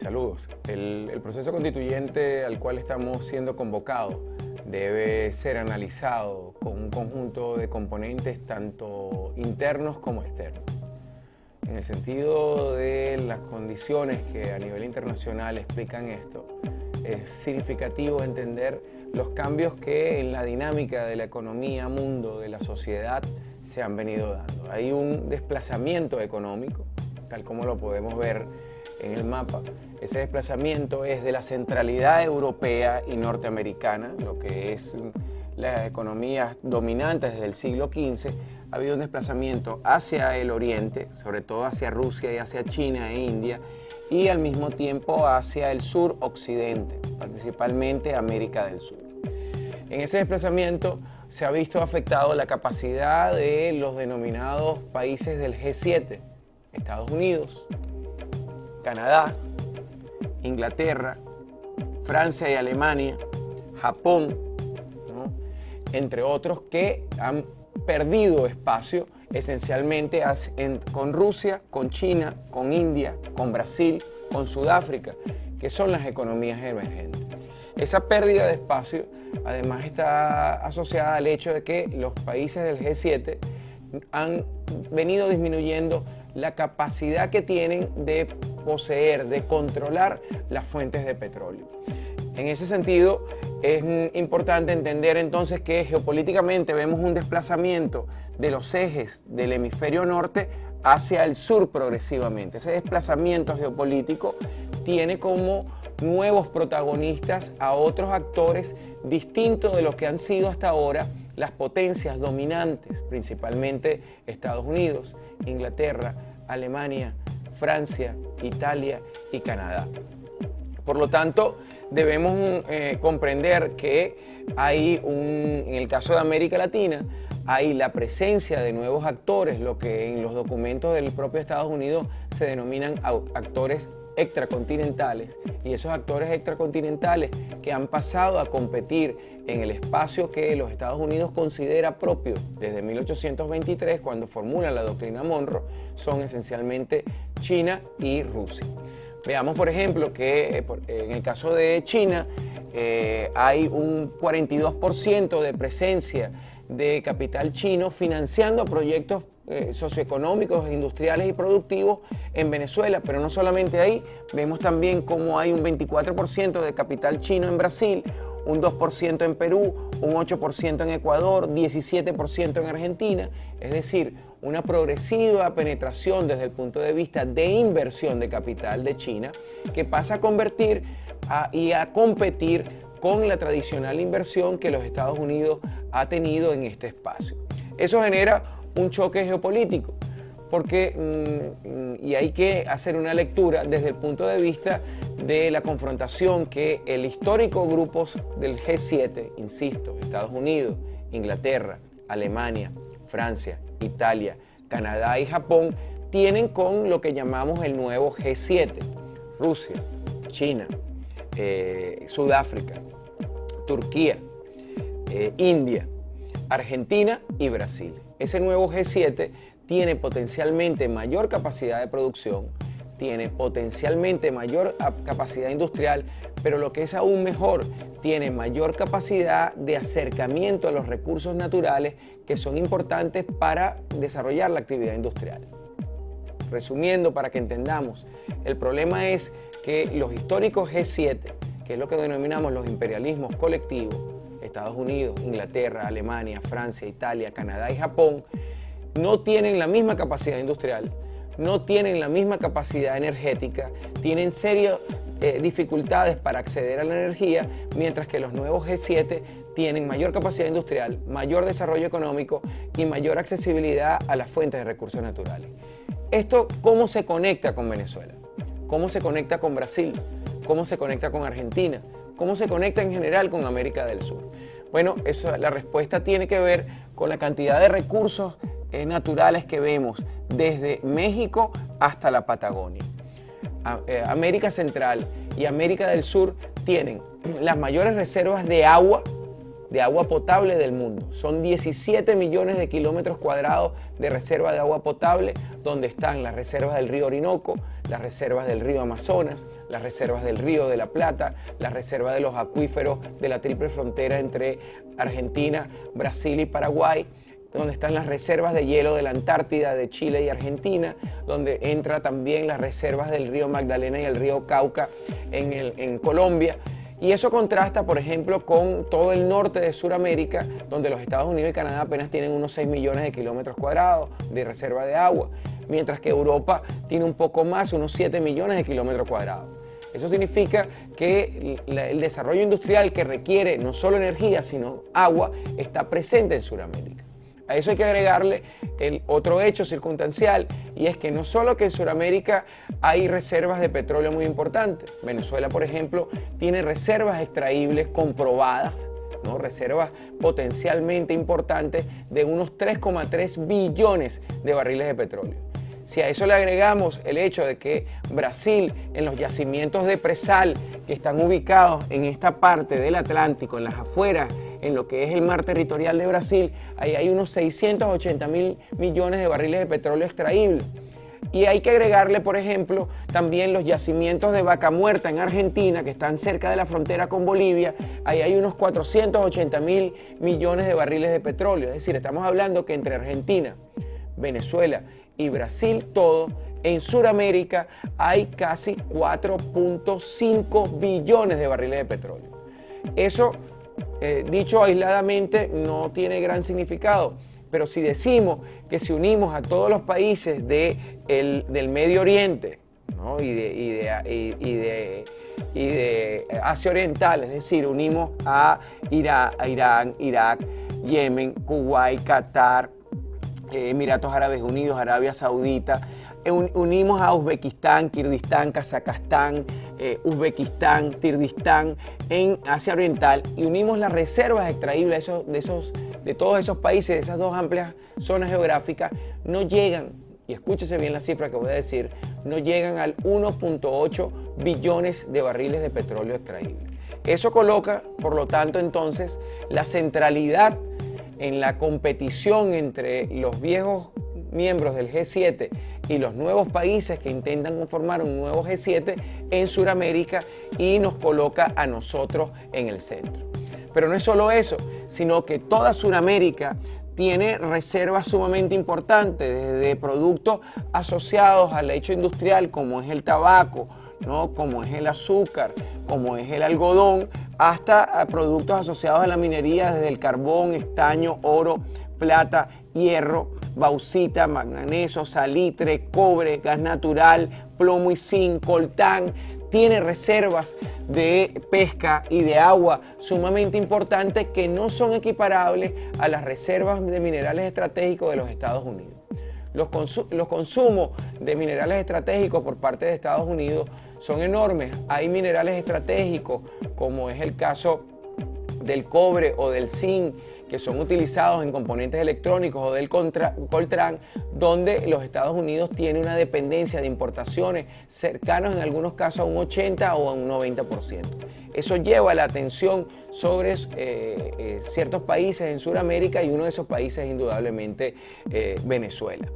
Saludos. El proceso constituyente al cual estamos siendo convocados debe ser analizado con un conjunto de componentes tanto internos como externos. En el sentido de las condiciones que a nivel internacional explican esto, es significativo entender los cambios que en la dinámica de la economía, mundo, de la sociedad se han venido dando. Hay un desplazamiento económico, tal como lo podemos ver en el mapa. Ese desplazamiento es de la centralidad europea y norteamericana, lo que es las economías dominantes desde el siglo XV. Ha habido un desplazamiento hacia el oriente, sobre todo hacia Rusia y hacia China e India, y al mismo tiempo hacia el sur-occidente, principalmente América del Sur. En ese desplazamiento se ha visto afectado la capacidad de los denominados países del G7, Estados Unidos, Canadá, Inglaterra, Francia y Alemania, Japón, ¿no?, entre otros, que han perdido espacio esencialmente con Rusia, con China, con India, con Brasil, con Sudáfrica, que son las economías emergentes. Esa pérdida de espacio además está asociada al hecho de que los países del G7 han venido disminuyendo la capacidad que tienen de poseer, de controlar las fuentes de petróleo. En ese sentido, es importante entender entonces que geopolíticamente vemos un desplazamiento de los ejes del hemisferio norte hacia el sur progresivamente. Ese desplazamiento geopolítico tiene como nuevos protagonistas a otros actores distintos de lo que han sido hasta ahora las potencias dominantes, principalmente Estados Unidos, Inglaterra, Alemania, Francia, Italia y Canadá. Por lo tanto, debemos comprender que en el caso de América Latina, hay la presencia de nuevos actores, lo que en los documentos del propio Estados Unidos se denominan actores extracontinentales, y esos actores extracontinentales que han pasado a competir en el espacio que los Estados Unidos considera propio desde 1823, cuando formulan la doctrina Monroe, son esencialmente China y Rusia. Veamos, por ejemplo, que en el caso de China hay un 42% de presencia de capital chino financiando proyectos socioeconómicos, industriales y productivos en Venezuela, pero no solamente ahí, vemos también cómo hay un 24% de capital chino en Brasil, un 2% en Perú, un 8% en Ecuador, 17% en Argentina, es decir, una progresiva penetración desde el punto de vista de inversión de capital de China, que pasa a convertir y a competir con la tradicional inversión que los Estados Unidos ha tenido en este espacio. Eso genera un choque geopolítico, y hay que hacer una lectura desde el punto de vista de la confrontación que el histórico grupo del G7, insisto, Estados Unidos, Inglaterra, Alemania, Francia, Italia, Canadá y Japón, tienen con lo que llamamos el nuevo G7, Rusia, China, Sudáfrica, Turquía, India, Argentina y Brasil. Ese nuevo G7 tiene potencialmente mayor capacidad de producción, tiene potencialmente mayor capacidad industrial, pero lo que es aún mejor, tiene mayor capacidad de acercamiento a los recursos naturales que son importantes para desarrollar la actividad industrial. Resumiendo, para que entendamos, el problema es que los históricos G7, que es lo que denominamos los imperialismos colectivos, Estados Unidos, Inglaterra, Alemania, Francia, Italia, Canadá y Japón, no tienen la misma capacidad industrial, no tienen la misma capacidad energética, tienen serias dificultades para acceder a la energía, mientras que los nuevos G7 tienen mayor capacidad industrial, mayor desarrollo económico y mayor accesibilidad a las fuentes de recursos naturales. ¿Esto cómo se conecta con Venezuela? ¿Cómo se conecta con Brasil? ¿Cómo se conecta con Argentina? ¿Cómo se conecta en general con América del Sur? Bueno, la respuesta tiene que ver con la cantidad de recursos naturales que vemos desde México hasta la Patagonia. América Central y América del Sur tienen las mayores reservas de agua de agua potable del mundo. Son 17 millones de kilómetros cuadrados de reserva de agua potable, donde están las reservas del río Orinoco, las reservas del río Amazonas, las reservas del río de la Plata, las reservas de los acuíferos de la triple frontera entre Argentina, Brasil y Paraguay, donde están las reservas de hielo de la Antártida, de Chile y Argentina, donde entra también las reservas del río Magdalena y el río Cauca en Colombia. Y eso contrasta, por ejemplo, con todo el norte de Sudamérica, donde los Estados Unidos y Canadá apenas tienen unos 6 millones de kilómetros cuadrados de reserva de agua, mientras que Europa tiene un poco más, unos 7 millones de kilómetros cuadrados. Eso significa que el desarrollo industrial que requiere no solo energía, sino agua, está presente en Sudamérica. A eso hay que agregarle el otro hecho circunstancial, y es que no solo que en Sudamérica hay reservas de petróleo muy importantes. Venezuela, por ejemplo, tiene reservas extraíbles comprobadas, ¿no? Reservas potencialmente importantes de unos 3,3 billones de barriles de petróleo. Si a eso le agregamos el hecho de que Brasil, en los yacimientos de presal que están ubicados en esta parte del Atlántico, en las afueras, en lo que es el mar territorial de Brasil, ahí hay unos 680.000 millones de barriles de petróleo extraíbles. Y hay que agregarle, por ejemplo, también los yacimientos de Vaca Muerta en Argentina, que están cerca de la frontera con Bolivia. Ahí hay unos 480.000 millones de barriles de petróleo. Es decir, estamos hablando que entre Argentina, Venezuela y Brasil, todo, en Sudamérica hay casi 4.5 billones de barriles de petróleo. Eso, dicho aisladamente, no tiene gran significado, pero si decimos que si unimos a todos los países del Medio Oriente, ¿no? y de Asia Oriental, es decir, unimos a Irán, Irak, Yemen, Kuwait, Qatar, Emiratos Árabes Unidos, Arabia Saudita, unimos a Uzbekistán, Kirguistán, Kazajstán, Uzbekistán, Kirguistán en Asia Oriental, y unimos las reservas extraíbles de todos esos países, de esas dos amplias zonas geográficas, no llegan, y escúchese bien la cifra que voy a decir, no llegan al 1.8 billones de barriles de petróleo extraíble. Eso coloca, por lo tanto, entonces, la centralidad en la competición entre los viejos miembros del G7 y los nuevos países que intentan conformar un nuevo G7 en Sudamérica, y nos coloca a nosotros en el centro. Pero no es solo eso, sino que toda Sudamérica tiene reservas sumamente importantes, desde productos asociados al hecho industrial, como es el tabaco, ¿no? Como es el azúcar, como es el algodón, hasta productos asociados a la minería, desde el carbón, estaño, oro, plata, hierro, bauxita, manganeso, salitre, cobre, gas natural, plomo y zinc, coltán. Tiene reservas de pesca y de agua sumamente importantes que no son equiparables a las reservas de minerales estratégicos de los Estados Unidos. Los consumos de minerales estratégicos por parte de Estados Unidos son enormes. Hay minerales estratégicos, como es el caso del cobre o del zinc, que son utilizados en componentes electrónicos, o del coltrán, donde los Estados Unidos tienen una dependencia de importaciones cercanos en algunos casos a un 80 o a un 90%. Eso lleva la atención sobre ciertos países en Sudamérica, y uno de esos países es indudablemente Venezuela.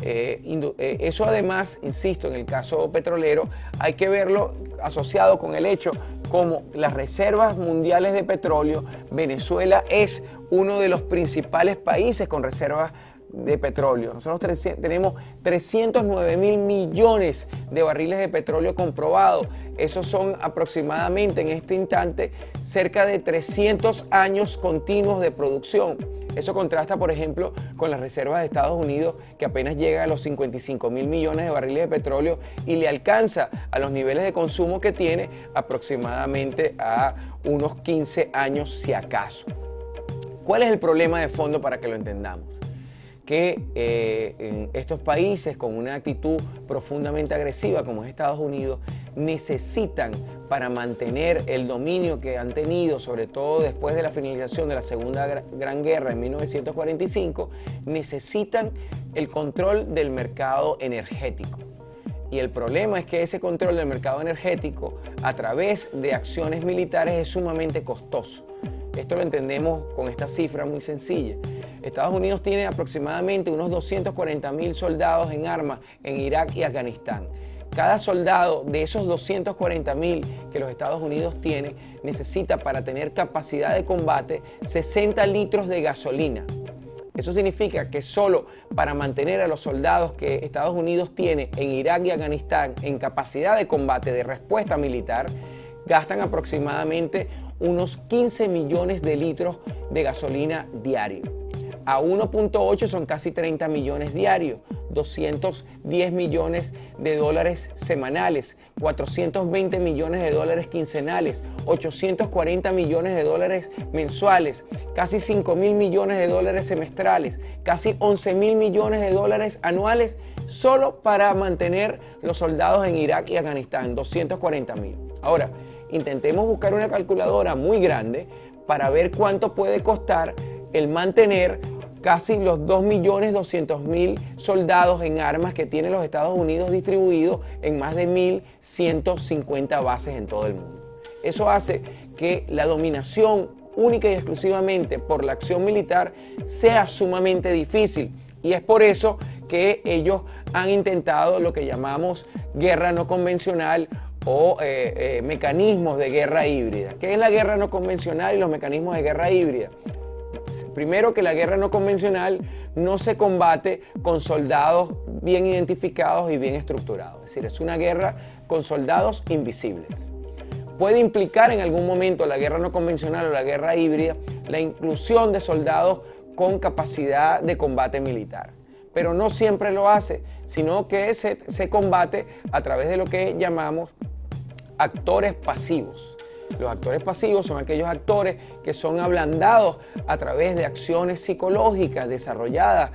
Eso además, insisto, en el caso petrolero hay que verlo asociado con el hecho como las reservas mundiales de petróleo. Venezuela es uno de los principales países con reservas de petróleo. Nosotros tenemos 309.000 millones de barriles de petróleo comprobados. Esos son aproximadamente en este instante cerca de 300 años continuos de producción. Eso contrasta, por ejemplo, con las reservas de Estados Unidos, que apenas llega a los 55.000 millones de barriles de petróleo y le alcanza a los niveles de consumo que tiene aproximadamente a unos 15 años, si acaso. ¿Cuál es el problema de fondo para que lo entendamos? Que en estos países con una actitud profundamente agresiva como es Estados Unidos necesitan, para mantener el dominio que han tenido, sobre todo después de la finalización de la Segunda Gran Guerra en 1945, necesitan el control del mercado energético. Y el problema es que ese control del mercado energético a través de acciones militares es sumamente costoso. Esto lo entendemos con esta cifra muy sencilla. Estados Unidos tiene aproximadamente unos 240.000 soldados en armas en Irak y Afganistán. Cada soldado de esos 240.000 que los Estados Unidos tiene necesita, para tener capacidad de combate, 60 litros de gasolina. Eso significa que solo para mantener a los soldados que Estados Unidos tiene en Irak y Afganistán en capacidad de combate, de respuesta militar, gastan aproximadamente unos 15 millones de litros de gasolina diario. A 1.8 son casi 30 millones diarios, 210 millones de dólares semanales, 420 millones de dólares quincenales, 840 millones de dólares mensuales, casi 5.000 millones de dólares semestrales, casi 11.000 millones de dólares anuales, solo para mantener los soldados en Irak y Afganistán, 240.000. Ahora, intentemos buscar una calculadora muy grande para ver cuánto puede costar el mantener casi los 2.200.000 soldados en armas que tienen los Estados Unidos distribuidos en más de 1.150 bases en todo el mundo. Eso hace que la dominación única y exclusivamente por la acción militar sea sumamente difícil, y es por eso que ellos han intentado lo que llamamos guerra no convencional o mecanismos de guerra híbrida. ¿Qué es la guerra no convencional y los mecanismos de guerra híbrida? Primero, que la guerra no convencional no se combate con soldados bien identificados y bien estructurados. Es decir, es una guerra con soldados invisibles. Puede implicar en algún momento la guerra no convencional o la guerra híbrida la inclusión de soldados con capacidad de combate militar. Pero no siempre lo hace, sino que se combate a través de lo que llamamos actores pasivos. Los actores pasivos son aquellos actores que son ablandados a través de acciones psicológicas desarrolladas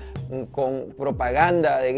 con propaganda de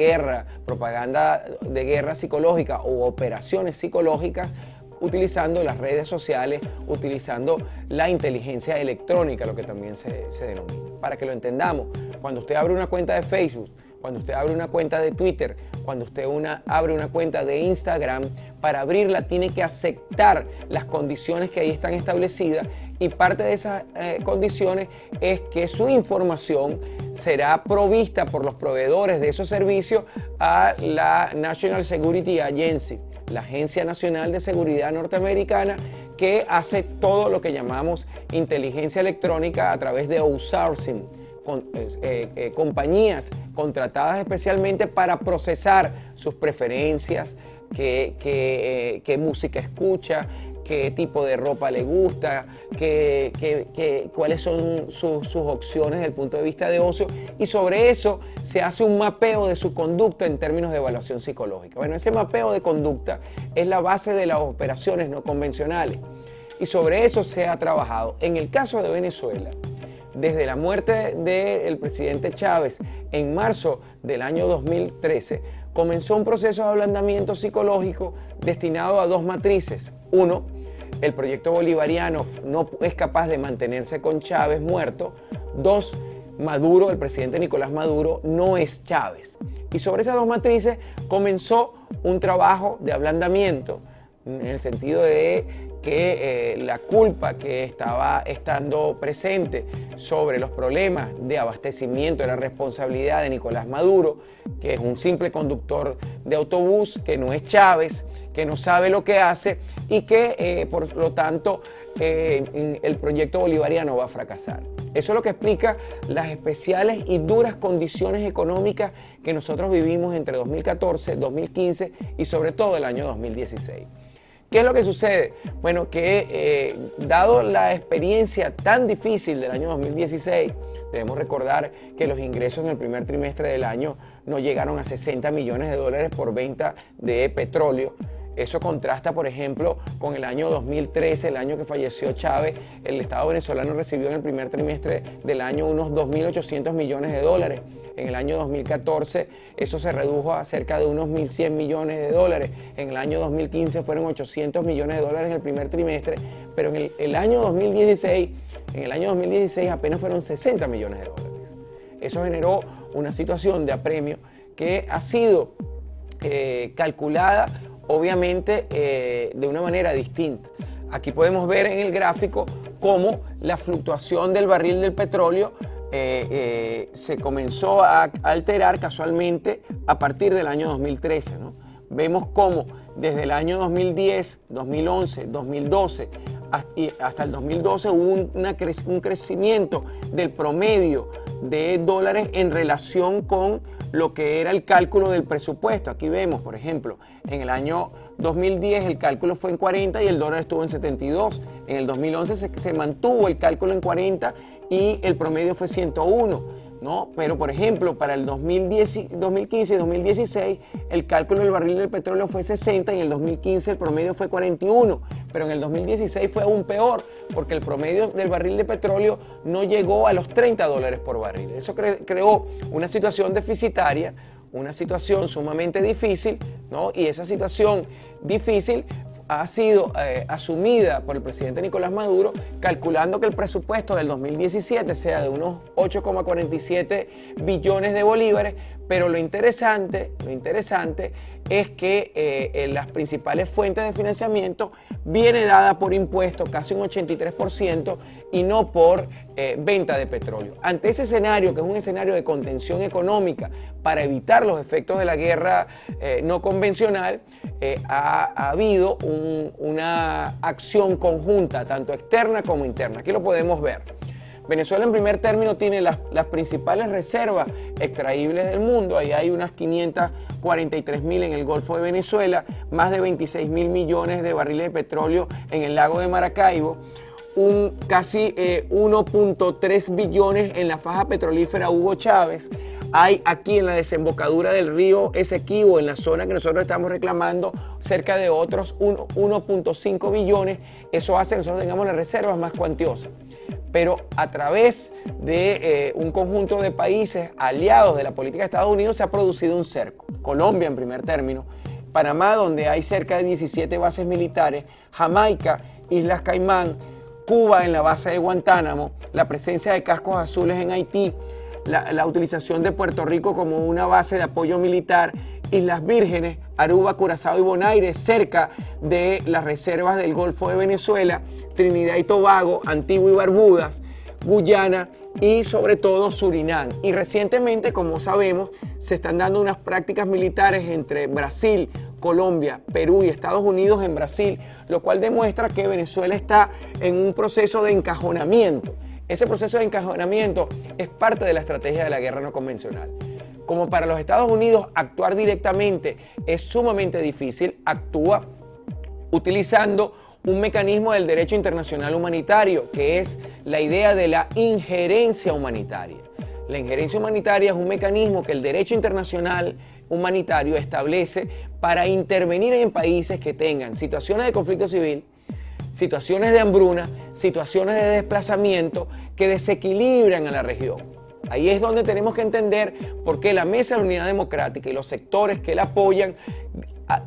guerra psicológica o operaciones psicológicas, utilizando las redes sociales, utilizando la inteligencia electrónica, lo que también se denomina. Para que lo entendamos, cuando usted abre una cuenta de Facebook, cuando usted abre una cuenta de Twitter, cuando usted abre una cuenta de Instagram, para abrirla tiene que aceptar las condiciones que ahí están establecidas, y parte de esas condiciones es que su información será provista por los proveedores de esos servicios a la National Security Agency, la Agencia Nacional de Seguridad norteamericana, que hace todo lo que llamamos inteligencia electrónica a través de outsourcing, compañías contratadas especialmente para procesar sus preferencias, qué música escucha, qué tipo de ropa le gusta, cuáles son sus opciones desde el punto de vista de ocio, y sobre eso se hace un mapeo de su conducta en términos de evaluación psicológica. Bueno, ese mapeo de conducta es la base de las operaciones no convencionales, y sobre eso se ha trabajado. En el caso de Venezuela, desde la muerte del presidente Chávez en marzo del año 2013, comenzó un proceso de ablandamiento psicológico destinado a dos matrices. Uno, el proyecto bolivariano no es capaz de mantenerse con Chávez muerto. Dos, Maduro, el presidente Nicolás Maduro, no es Chávez. Y sobre esas dos matrices comenzó un trabajo de ablandamiento, en el sentido de que la culpa que estaba estando presente sobre los problemas de abastecimiento era responsabilidad de Nicolás Maduro, que es un simple conductor de autobús, que no es Chávez, que no sabe lo que hace, y que por lo tanto el proyecto bolivariano va a fracasar. Eso es lo que explica las especiales y duras condiciones económicas que nosotros vivimos entre 2014, 2015 y sobre todo el año 2016. ¿Qué es lo que sucede? Bueno, que dado la experiencia tan difícil del año 2016, debemos recordar que los ingresos en el primer trimestre del año no llegaron a 60 millones de dólares por venta de petróleo. Eso contrasta, por ejemplo, con el año 2013, el año que falleció Chávez. El Estado venezolano recibió en el primer trimestre del año unos 2.800 millones de dólares. En el año 2014 eso se redujo a cerca de unos 1.100 millones de dólares. En el año 2015 fueron 800 millones de dólares en el primer trimestre, pero en el año 2016, apenas fueron 60 millones de dólares. Eso generó una situación de apremio que ha sido calculada obviamente de una manera distinta. Aquí podemos ver en el gráfico cómo la fluctuación del barril del petróleo se comenzó a alterar casualmente a partir del año 2013, ¿no? Vemos cómo desde el año 2010, 2011, 2012 hasta el 2012 hubo un crecimiento del promedio de dólares en relación con lo que era el cálculo del presupuesto. Aquí vemos, por ejemplo, en el año 2010 el cálculo fue en 40 y el dólar estuvo en 72. En el 2011 se mantuvo el cálculo en 40 y el promedio fue 101. ¿No? Pero, por ejemplo, para el 2015 y 2016, el cálculo del barril del petróleo fue 60 y en el 2015 el promedio fue 41. Pero en el 2016 fue aún peor, porque el promedio del barril de petróleo no llegó a los $30 por barril. Eso creó una situación deficitaria, una situación sumamente difícil, ¿no? Y esa situación difícil ha sido asumida por el presidente Nicolás Maduro, calculando que el presupuesto del 2017 sea de unos 8,47 billones de bolívares, pero lo interesante es que las principales fuentes de financiamiento viene dada por impuestos, casi un 83%, y no por venta de petróleo. Ante ese escenario, que es un escenario de contención económica para evitar los efectos de la guerra no convencional, ha habido una acción conjunta, tanto externa como interna. Aquí lo podemos ver. Venezuela en primer término tiene las principales reservas extraíbles del mundo. Ahí hay unas 543.000 en el Golfo de Venezuela, más de 26.000 millones de barriles de petróleo en el lago de Maracaibo, casi 1.3 billones en la faja petrolífera Hugo Chávez. Hay aquí en la desembocadura del río Esequibo, en la zona que nosotros estamos reclamando, cerca de otros 1.5 billones. Eso hace que nosotros tengamos las reservas más cuantiosas. Pero a través de un conjunto de países aliados de la política de Estados Unidos se ha producido un cerco. Colombia en primer término, Panamá, donde hay cerca de 17 bases militares, Jamaica, Islas Caimán, Cuba en la base de Guantánamo, la presencia de cascos azules en Haití, la utilización de Puerto Rico como una base de apoyo militar, Islas Vírgenes, Aruba, Curazao y Bonaire, cerca de las reservas del Golfo de Venezuela, Trinidad y Tobago, Antigua y Barbudas, Guyana y sobre todo Surinam. Y recientemente, como sabemos, se están dando unas prácticas militares entre Brasil, Colombia, Perú y Estados Unidos en Brasil, lo cual demuestra que Venezuela está en un proceso de encajonamiento. Ese proceso de encajonamiento es parte de la estrategia de la guerra no convencional. Como para los Estados Unidos actuar directamente es sumamente difícil, actúa utilizando un mecanismo del derecho internacional humanitario, que es la idea de la injerencia humanitaria. La injerencia humanitaria es un mecanismo que el derecho internacional humanitario establece para intervenir en países que tengan situaciones de conflicto civil, situaciones de hambruna, situaciones de desplazamiento que desequilibran a la región. Ahí es donde tenemos que entender por qué la Mesa de la Unidad Democrática y los sectores que la apoyan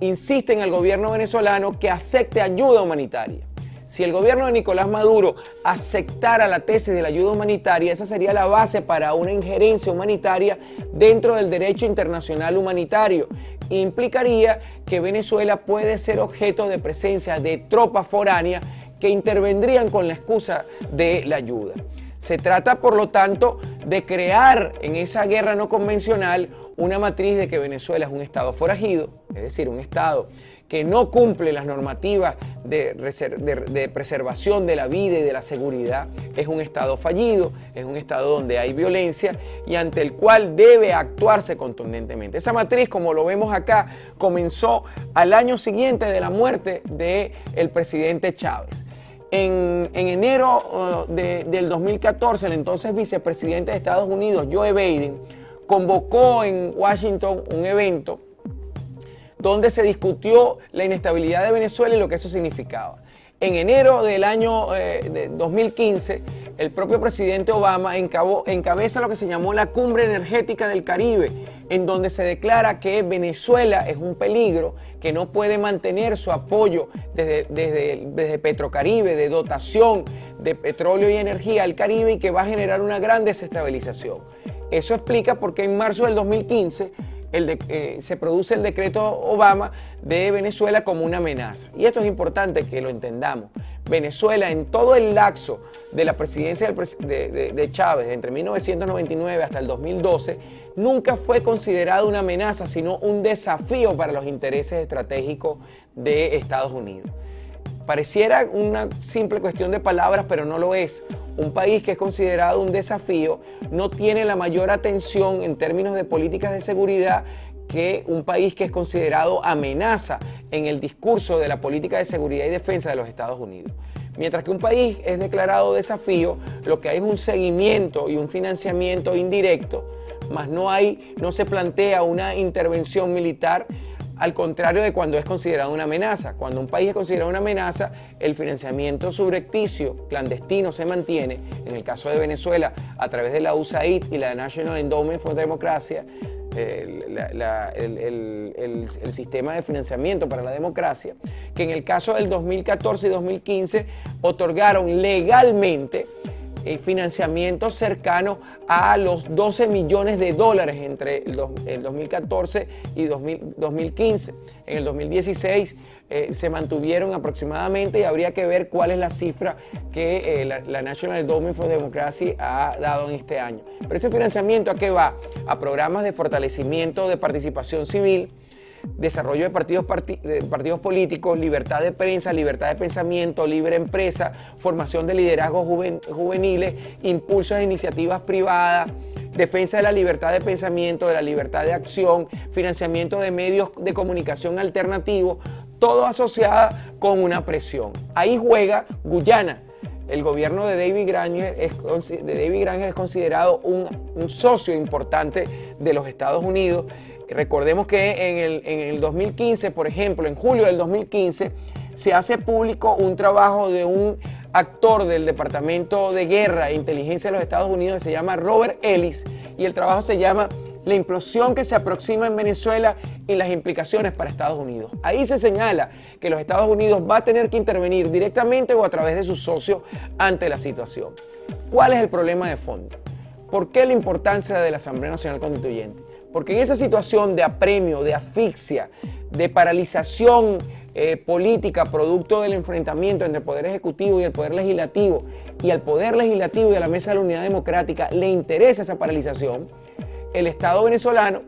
insisten al gobierno venezolano que acepte ayuda humanitaria. Si el gobierno de Nicolás Maduro aceptara la tesis de la ayuda humanitaria, esa sería la base para una injerencia humanitaria dentro del derecho internacional humanitario. Implicaría que Venezuela puede ser objeto de presencia de tropas foráneas que intervendrían con la excusa de la ayuda. Se trata, por lo tanto, de crear en esa guerra no convencional una matriz de que Venezuela es un estado forajido, es decir, un estado que no cumple las normativas de preservación de la vida y de la seguridad, es un estado fallido, es un estado donde hay violencia y ante el cual debe actuarse contundentemente. Esa matriz, como lo vemos acá, comenzó al año siguiente de la muerte del presidente Chávez. En enero del 2014, el entonces vicepresidente de Estados Unidos, Joe Biden, convocó en Washington un evento donde se discutió la inestabilidad de Venezuela y lo que eso significaba. En enero del año 2015, el propio presidente Obama encabeza lo que se llamó la Cumbre Energética del Caribe, en donde se declara que Venezuela es un peligro, que no puede mantener su apoyo desde Petrocaribe, de dotación de petróleo y energía al Caribe, y que va a generar una gran desestabilización. Eso explica por qué en marzo del 2015 se produce el decreto Obama de Venezuela como una amenaza. Y esto es importante que lo entendamos. Venezuela, en todo el lapso de la presidencia de Chávez, entre 1999 hasta el 2012, nunca fue considerada una amenaza, sino un desafío para los intereses estratégicos de Estados Unidos. Pareciera una simple cuestión de palabras, pero no lo es. Un país que es considerado un desafío no tiene la mayor atención en términos de políticas de seguridad que un país que es considerado amenaza en el discurso de la política de seguridad y defensa de los Estados Unidos. Mientras que un país es declarado desafío, lo que hay es un seguimiento y un financiamiento indirecto, más no se plantea una intervención militar, al contrario de cuando es considerado una amenaza. Cuando un país es considerado una amenaza, el financiamiento subrepticio, clandestino, se mantiene. En el caso de Venezuela, a través de la USAID y la National Endowment for Democracy, el sistema de financiamiento para la democracia, que en el caso del 2014 y 2015 otorgaron legalmente financiamiento cercano a los 12 millones de dólares entre el 2014 y 2015. En el 2016 se mantuvieron aproximadamente, y habría que ver cuál es la cifra que la National Endowment for Democracy ha dado en este año. Pero ese financiamiento, ¿a qué va? A programas de fortalecimiento de participación civil, desarrollo de partidos políticos, libertad de prensa, libertad de pensamiento, libre empresa, formación de liderazgos juveniles, impulso a iniciativas privadas, defensa de la libertad de pensamiento, de la libertad de acción, financiamiento de medios de comunicación alternativos, todo asociada con una presión. Ahí juega Guyana. El gobierno de David Granger es considerado un socio importante de los Estados Unidos. Recordemos que en el 2015, por ejemplo, en julio del 2015, se hace público un trabajo de un actor del Departamento de Guerra e Inteligencia de los Estados Unidos que se llama Robert Ellis, y el trabajo se llama La implosión que se aproxima en Venezuela y las implicaciones para Estados Unidos. Ahí se señala que los Estados Unidos va a tener que intervenir directamente o a través de sus socios ante la situación. ¿Cuál es el problema de fondo? ¿Por qué la importancia de la Asamblea Nacional Constituyente? Porque en esa situación de apremio, de asfixia, de paralización política, producto del enfrentamiento entre el Poder Ejecutivo y el Poder Legislativo, y al Poder Legislativo y a la Mesa de la Unidad Democrática le interesa esa paralización, el Estado venezolano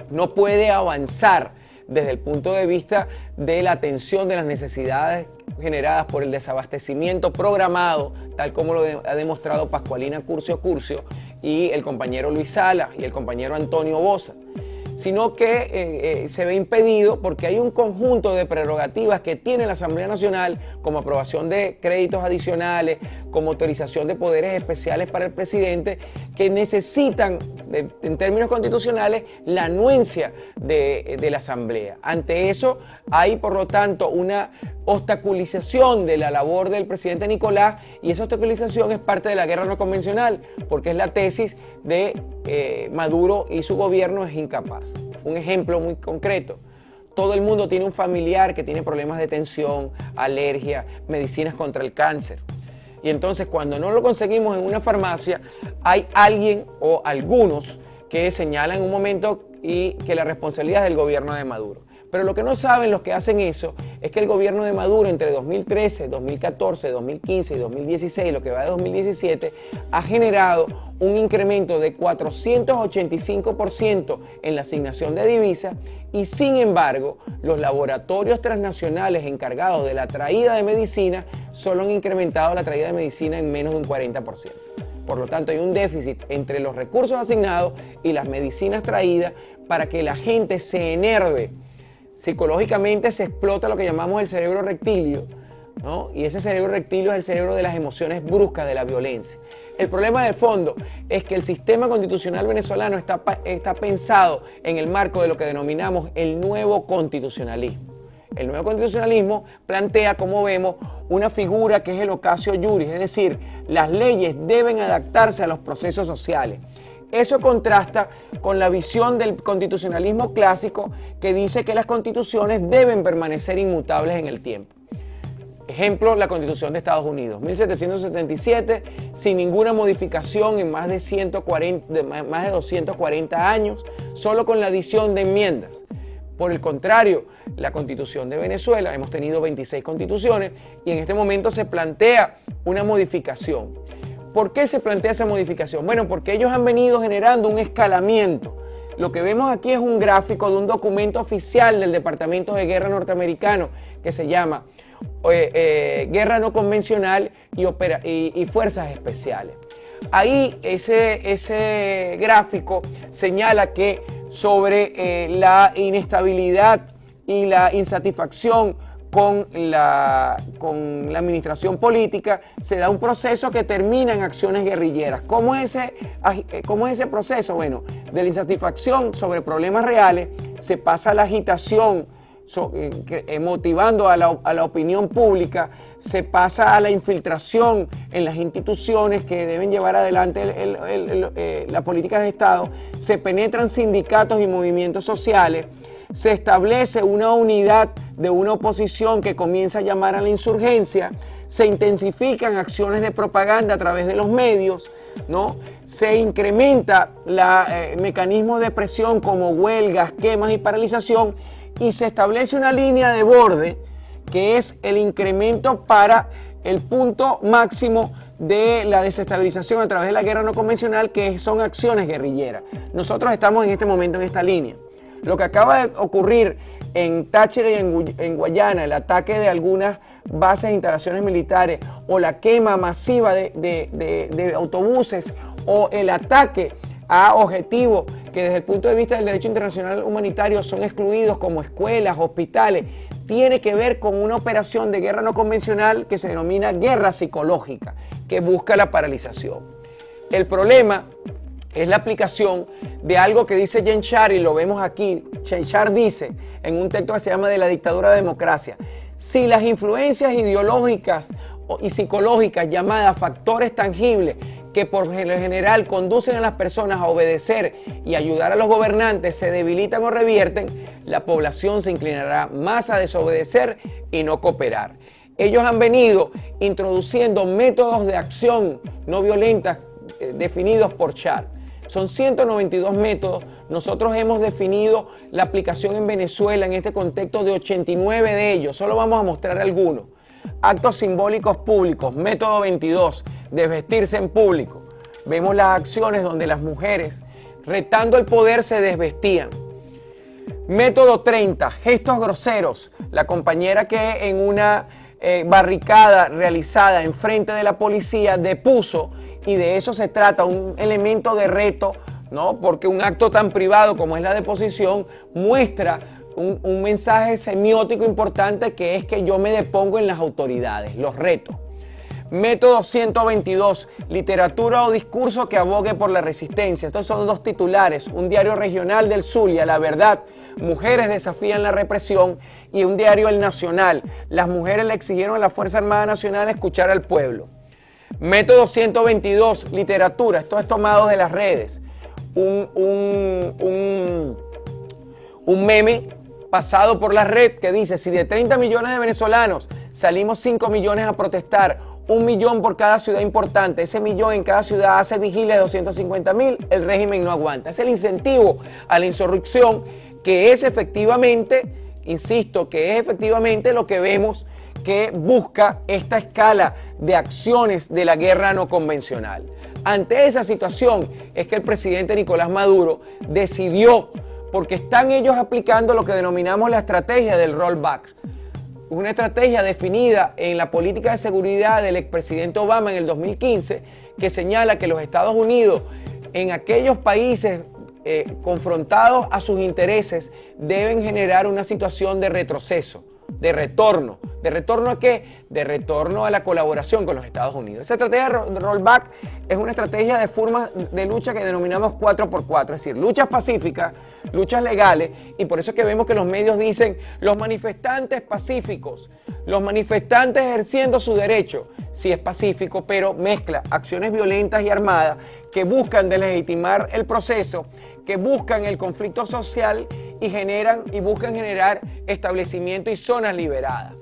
no puede avanzar desde el punto de vista de la atención de las necesidades generadas por el desabastecimiento programado, tal como lo ha demostrado Pascualina Curcio y el compañero Luis Sala y el compañero Antonio Boza, sino que se ve impedido porque hay un conjunto de prerrogativas que tiene la Asamblea Nacional, como aprobación de créditos adicionales, como autorización de poderes especiales para el presidente, que necesitan, en términos constitucionales, la anuencia de la Asamblea. Ante eso, hay, por lo tanto, una obstaculización de la labor del presidente Nicolás, y esa obstaculización es parte de la guerra no convencional, porque es la tesis de Maduro y su gobierno es incapaz. Un ejemplo muy concreto: todo el mundo tiene un familiar que tiene problemas de tensión, alergia, medicinas contra el cáncer. Y entonces, cuando no lo conseguimos en una farmacia, hay alguien o algunos que señalan en un momento y que la responsabilidad es del gobierno de Maduro. Pero lo que no saben los que hacen eso es que el gobierno de Maduro entre 2013, 2014, 2015 y 2016, lo que va de 2017, ha generado un incremento de 485% en la asignación de divisas, y sin embargo los laboratorios transnacionales encargados de la traída de medicina solo han incrementado la traída de medicina en menos de un 40%. Por lo tanto, hay un déficit entre los recursos asignados y las medicinas traídas para que la gente se enerve. Psicológicamente se explota lo que llamamos el cerebro reptilio, ¿no? Y ese cerebro reptilio es el cerebro de las emociones bruscas, de la violencia. El problema de fondo es que el sistema constitucional venezolano está pensado en el marco de lo que denominamos el nuevo constitucionalismo. El nuevo constitucionalismo plantea, como vemos, una figura que es el ocasio juris, es decir, las leyes deben adaptarse a los procesos sociales. Eso contrasta con la visión del constitucionalismo clásico, que dice que las constituciones deben permanecer inmutables en el tiempo. Ejemplo, la Constitución de Estados Unidos, 1777, sin ninguna modificación en más de 240 años, solo con la adición de enmiendas. Por el contrario, la Constitución de Venezuela, hemos tenido 26 constituciones y en este momento se plantea una modificación. ¿Por qué se plantea esa modificación? Bueno, porque ellos han venido generando un escalamiento. Lo que vemos aquí es un gráfico de un documento oficial del Departamento de Guerra norteamericano que se llama Guerra no convencional y Fuerzas Especiales. Ahí ese gráfico señala que sobre la inestabilidad y la insatisfacción con la administración política se da un proceso que termina en acciones guerrilleras. ¿Cómo es ese proceso? Bueno, de la insatisfacción sobre problemas reales se pasa a la agitación, motivando a la opinión pública, se pasa a la infiltración en las instituciones que deben llevar adelante las políticas de Estado, se penetran sindicatos y movimientos sociales, se establece una unidad de una oposición que comienza a llamar a la insurgencia, se intensifican acciones de propaganda a través de los medios, ¿no? Se incrementa mecanismos de presión como huelgas, quemas y paralización, y se establece una línea de borde que es el incremento para el punto máximo de la desestabilización a través de la guerra no convencional, que son acciones guerrilleras. Nosotros estamos en este momento en esta línea. Lo que acaba de ocurrir en Táchira y en Guayana, el ataque de algunas bases e instalaciones militares, o la quema masiva de autobuses, o el ataque a objetivos que desde el punto de vista del derecho internacional humanitario son excluidos, como escuelas, hospitales, tiene que ver con una operación de guerra no convencional que se denomina guerra psicológica, que busca la paralización. El problema es la aplicación de algo que dice Jen Shah, y lo vemos aquí. Jen Shah dice en un texto que se llama De la dictadura a la democracia: si las influencias ideológicas y psicológicas llamadas factores tangibles que por lo general conducen a las personas a obedecer y ayudar a los gobernantes se debilitan o revierten, la población se inclinará más a desobedecer y no cooperar. Ellos han venido introduciendo métodos de acción no violentas definidos por Shah. Son 192 métodos. Nosotros hemos definido la aplicación en Venezuela en este contexto de 89 de ellos. Solo vamos a mostrar algunos. Actos simbólicos públicos. Método 22, desvestirse en público. Vemos las acciones donde las mujeres, retando el poder, se desvestían. Método 30, gestos groseros. La compañera que en una barricada realizada en frente de la policía depuso, y de eso se trata, un elemento de reto, ¿no? Porque un acto tan privado como es la deposición muestra un mensaje semiótico importante, que es que yo me depongo en las autoridades, los retos. Método 122, literatura o discurso que abogue por la resistencia. Estos son dos titulares: un diario regional del Zulia, La Verdad, mujeres desafían la represión, y un diario El Nacional, las mujeres le exigieron a la Fuerza Armada Nacional escuchar al pueblo. Método 122, literatura, esto es tomado de las redes. Un meme pasado por la red que dice: si de 30 millones de venezolanos salimos 5 millones a protestar, 1 millón por cada ciudad importante, ese millón en cada ciudad hace vigilia de 250.000, el régimen no aguanta. Es el incentivo a la insurrección, que es efectivamente, insisto, que es efectivamente lo que vemos que busca esta escala de acciones de la guerra no convencional. Ante esa situación es que el presidente Nicolás Maduro decidió, porque están ellos aplicando lo que denominamos la estrategia del rollback, una estrategia definida en la política de seguridad del expresidente Obama en el 2015, que señala que los Estados Unidos, en aquellos países confrontados a sus intereses, deben generar una situación de retroceso, de retorno. ¿De retorno a qué? De retorno a la colaboración con los Estados Unidos. Esa estrategia de rollback es una estrategia de formas de lucha que denominamos 4x4, es decir, luchas pacíficas, luchas legales, y por eso es que vemos que los medios dicen los manifestantes pacíficos, los manifestantes ejerciendo su derecho. Sí, es pacífico, pero mezcla acciones violentas y armadas que buscan deslegitimar el proceso, que buscan el conflicto social y buscan generar establecimiento y zonas liberadas.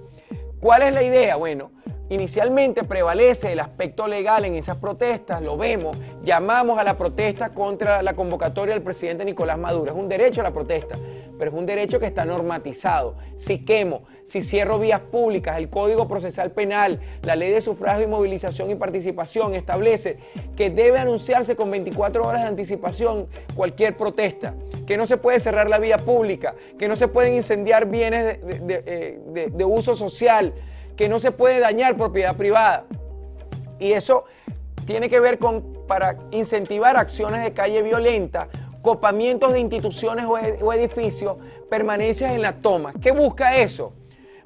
¿Cuál es la idea? Bueno, inicialmente prevalece el aspecto legal en esas protestas, lo vemos, llamamos a la protesta contra la convocatoria del presidente Nicolás Maduro. Es un derecho a la protesta, pero es un derecho que está normatizado. Si quemo, si cierro vías públicas, el Código Procesal Penal, la Ley de Sufragio y Movilización y Participación establece que debe anunciarse con 24 horas de anticipación cualquier protesta, que no se puede cerrar la vía pública, que no se pueden incendiar bienes de uso social, que no se puede dañar propiedad privada. Y eso tiene que ver para incentivar acciones de calle violenta, copamientos de instituciones o edificios, permanencias en la toma. ¿Qué busca eso?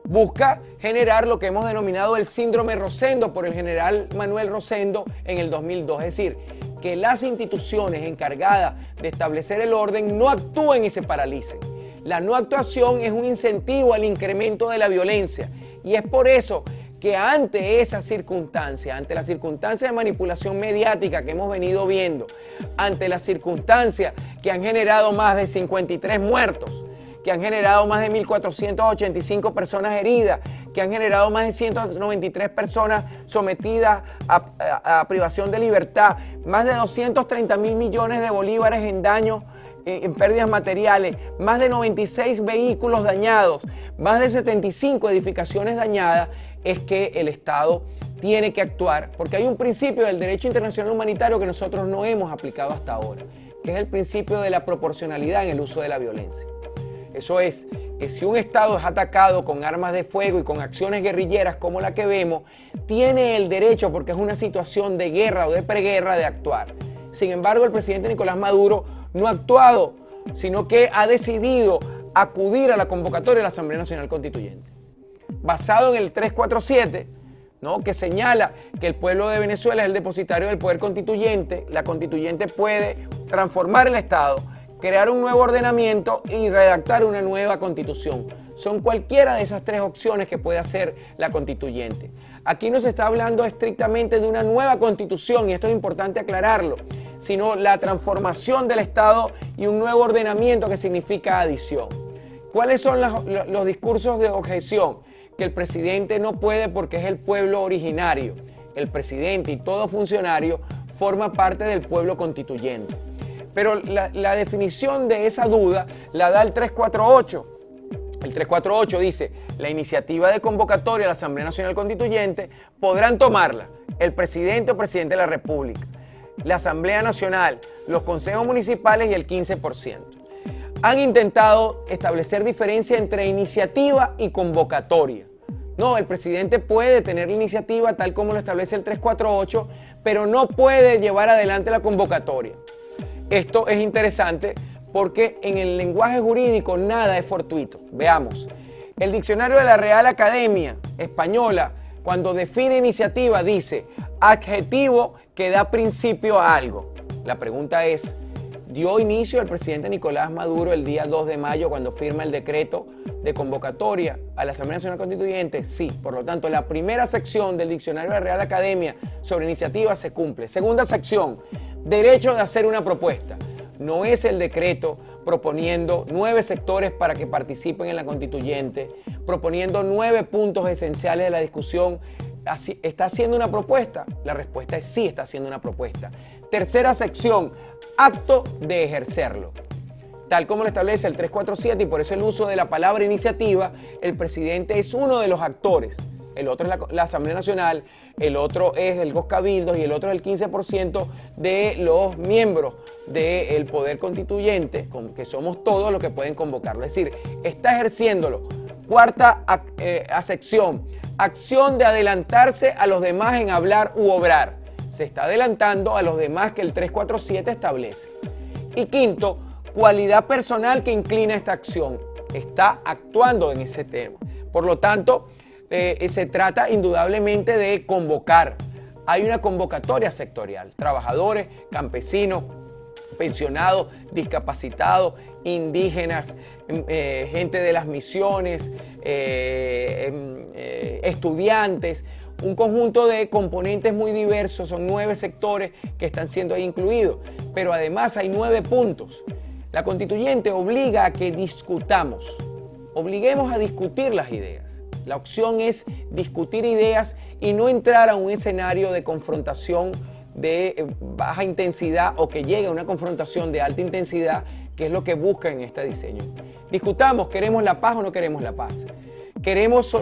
Busca generar lo que hemos denominado el síndrome Rosendo por el general Manuel Rosendo en el 2002. Es decir, que las instituciones encargadas de establecer el orden no actúen y se paralicen. La no actuación es un incentivo al incremento de la violencia. Y es por eso que ante esa circunstancia, ante la circunstancia de manipulación mediática que hemos venido viendo, ante las circunstancias que han generado más de 53 muertos, que han generado más de 1.485 personas heridas, que han generado más de 193 personas sometidas a privación de libertad, más de 230.000 millones de bolívares en daños, en pérdidas materiales, más de 96 vehículos dañados, más de 75 edificaciones dañadas, es que el Estado tiene que actuar, porque hay un principio del derecho internacional humanitario que nosotros no hemos aplicado hasta ahora, que es el principio de la proporcionalidad en el uso de la violencia. Eso es, que si un Estado es atacado con armas de fuego y con acciones guerrilleras como la que vemos, tiene el derecho, porque es una situación de guerra o de preguerra, de actuar. Sin embargo, el presidente Nicolás Maduro no ha actuado, sino que ha decidido acudir a la convocatoria de la Asamblea Nacional Constituyente, basado en el 347, ¿no?, que señala que el pueblo de Venezuela es el depositario del poder constituyente. La constituyente puede transformar el Estado, crear un nuevo ordenamiento y redactar una nueva constitución. Son cualquiera de esas tres opciones que puede hacer la constituyente. Aquí no se está hablando estrictamente de una nueva constitución, y esto es importante aclararlo, sino la transformación del Estado y un nuevo ordenamiento que significa adición. ¿Cuáles son los discursos de objeción? Que el presidente no puede porque es el pueblo originario. El presidente y todo funcionario forma parte del pueblo constituyente. Pero la definición de esa duda la da el 348. El 348 dice: la iniciativa de convocatoria a la Asamblea Nacional Constituyente podrán tomarla el presidente o presidente de la República, la Asamblea Nacional, los consejos municipales y el 15%. Han intentado establecer diferencia entre iniciativa y convocatoria. No, el presidente puede tener la iniciativa tal como lo establece el 348, pero no puede llevar adelante la convocatoria. Esto es interesante porque en el lenguaje jurídico nada es fortuito. Veamos, el diccionario de la Real Academia Española, cuando define iniciativa, dice adjetivo que da principio a algo. La pregunta es, ¿dio inicio el presidente Nicolás Maduro el día 2 de mayo cuando firma el decreto de convocatoria a la Asamblea Nacional Constituyente? Sí. Por lo tanto, la primera sección del diccionario de la Real Academia sobre iniciativa se cumple. Segunda sección, derecho de hacer una propuesta. No es el decreto proponiendo 9 sectores para que participen en la constituyente, proponiendo 9 puntos esenciales de la discusión. ¿Está haciendo una propuesta? La respuesta es sí, está haciendo una propuesta. Tercera sección, acto de ejercerlo. Tal como lo establece el 347, y por eso el uso de la palabra iniciativa, el presidente es uno de los actores. El otro es la Asamblea Nacional, el otro es los cabildos y el otro es el 15% de los miembros del Poder Constituyente, que somos todos los que pueden convocarlo. Es decir, está ejerciéndolo. Cuarta acepción, acción de adelantarse a los demás en hablar u obrar. Se está adelantando a los demás que el 347 establece. Y quinto, cualidad personal que inclina esta acción. Está actuando en ese tema. Por lo tanto, se trata indudablemente de convocar. Hay una convocatoria sectorial. Trabajadores, campesinos, pensionados, discapacitados, indígenas, gente de las misiones, estudiantes, un conjunto de componentes muy diversos. Son 9 sectores que están siendo ahí incluidos, pero además hay 9 puntos. La constituyente obliga a que discutamos, obliguemos a discutir las ideas. La opción es discutir ideas y no entrar a un escenario de confrontación de baja intensidad o que llegue a una confrontación de alta intensidad, que es lo que busca en este diseño. Discutamos, ¿queremos la paz o no queremos la paz? ¿Queremos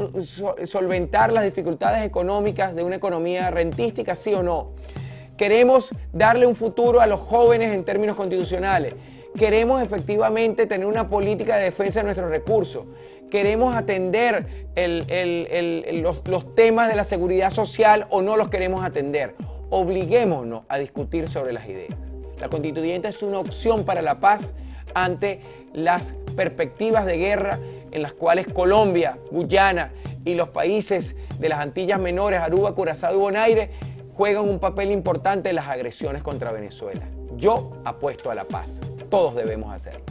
solventar las dificultades económicas de una economía rentística, sí o no? ¿Queremos darle un futuro a los jóvenes en términos constitucionales? ¿Queremos efectivamente tener una política de defensa de nuestros recursos? ¿Queremos atender los temas de la seguridad social o no los queremos atender? Obliguémonos a discutir sobre las ideas. La constituyente es una opción para la paz ante las perspectivas de guerra en las cuales Colombia, Guyana y los países de las Antillas Menores, Aruba, Curazao y Bonaire, juegan un papel importante en las agresiones contra Venezuela. Yo apuesto a la paz. Todos debemos hacerlo.